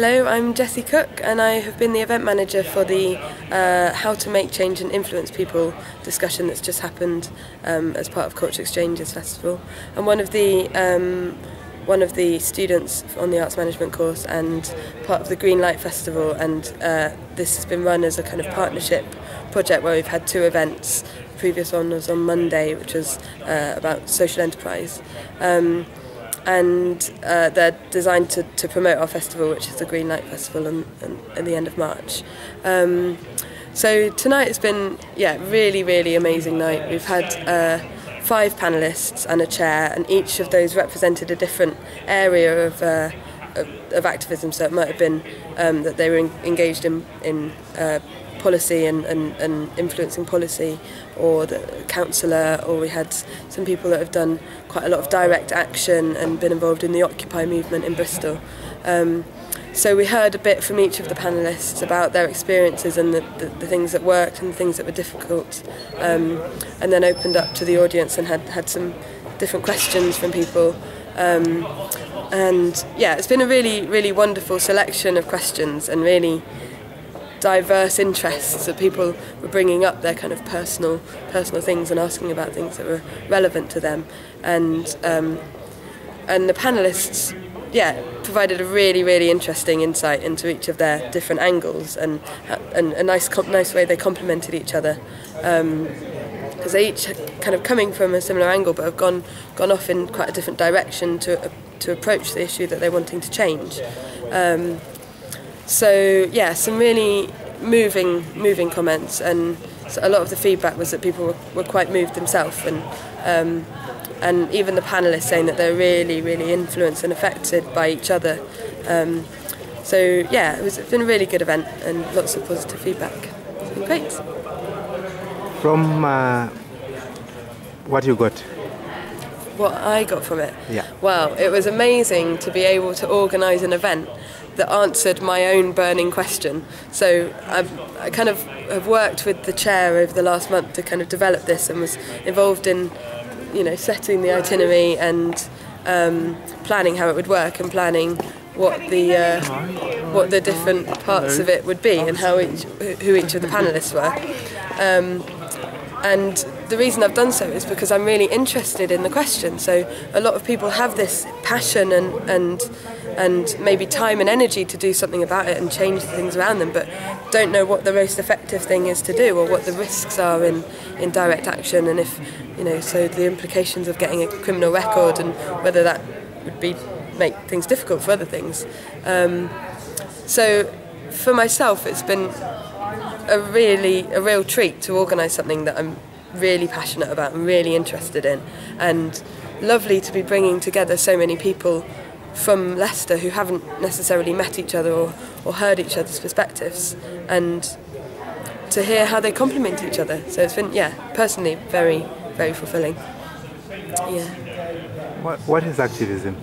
Hello, I'm Jessie Cook and I have been the event manager for the How to Make Change and Influence People discussion that's just happened as part of Culture Exchanges Festival. I'm one of the students on the Arts Management course and part of the Green Light Festival, and this has been run as a kind of partnership project where we've had two events. The previous one was on Monday, which was about social enterprise. And they're designed to promote our festival, which is the Green Light Festival, at the end of March. So tonight has been, really amazing night. We've had 5 panellists and a chair, and each of those represented a different area of activism. So it might have been that they were engaged in policy and influencing policy, or the councillor, or we had some people that have done quite a lot of direct action and been involved in the Occupy movement in Bristol. So we heard a bit from each of the panellists about their experiences and the things that worked and the things that were difficult, and then opened up to the audience and had some different questions from people. And yeah, it's been a really wonderful selection of questions and really diverse interests that people were bringing up their kind of personal things and asking about things that were relevant to them, and the panellists provided a really interesting insight into each of their different angles, and a nice way they complemented each other, because they each kind of coming from a similar angle but have gone off in quite a different direction to approach the issue that they're wanting to change. So yeah, some really moving comments, and so a lot of the feedback was that people were quite moved themselves, and even the panellists saying that they're really influenced and affected by each other. So yeah, it's been a really good event and lots of positive feedback. It's been great. From what you got? What I got from it? Yeah. Well, it was amazing to be able to organise an event that answered my own burning question. So I kind of have worked with the chair over the last month to kind of develop this, and was involved in, setting the itinerary and planning how it would work, and planning what the different parts of it would be, and who each of the panellists were. And the reason I've done so is because I'm really interested in the question. So a lot of people have this passion and maybe time and energy to do something about it and change the things around them, but don't know what the most effective thing is to do, or what the risks are in direct action, and if, so the implications of getting a criminal record, and whether that would make things difficult for other things. So for myself, it's been a real treat to organise something that I'm really passionate about and really interested in, and lovely to be bringing together so many people from Leicester who haven't necessarily met each other or heard each other's perspectives, and to hear how they complement each other. So it's been, personally very fulfilling. Yeah. What is activism?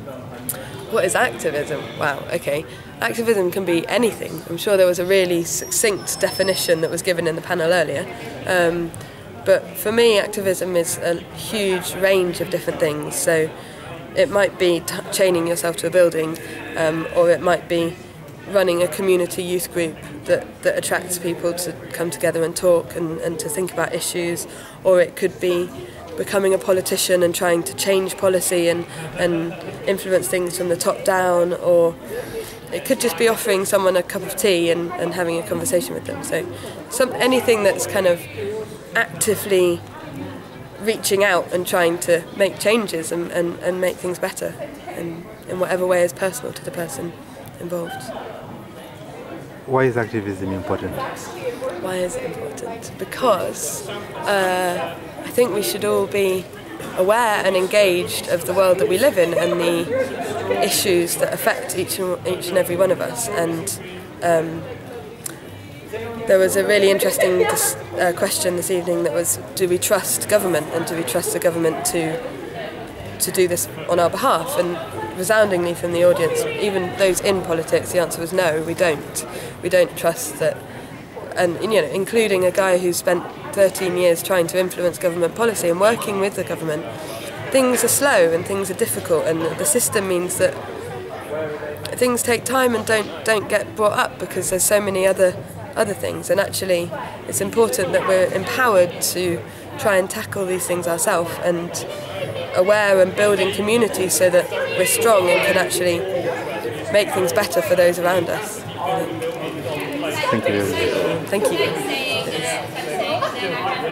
What is activism? Wow, okay. Activism can be anything. I'm sure there was a really succinct definition that was given in the panel earlier. But for me, activism is a huge range of different things. So it might be chaining yourself to a building, or it might be running a community youth group that attracts people to come together and talk and to think about issues, or it could be becoming a politician and trying to change policy and influence things from the top down, or it could just be offering someone a cup of tea and having a conversation with them. So anything that's kind of actively reaching out and trying to make changes and make things better, and in whatever way is personal to the person involved. Why is activism important? Why is it important? Because I think we should all be aware and engaged of the world that we live in and the issues that affect each and every one of us. And there was a really interesting question this evening that was, do we trust government, and do we trust the government to do this on our behalf? And resoundingly from the audience, even those in politics, the answer was no, we don't. We don't trust that. And including a guy who spent 13 years trying to influence government policy and working with the government, things are slow and things are difficult, and the system means that things take time and don't get brought up because there's so many other things, and actually it's important that we're empowered to try and tackle these things ourselves and aware and building community so that we're strong and can actually make things better for those around us. Thank you. Thank you.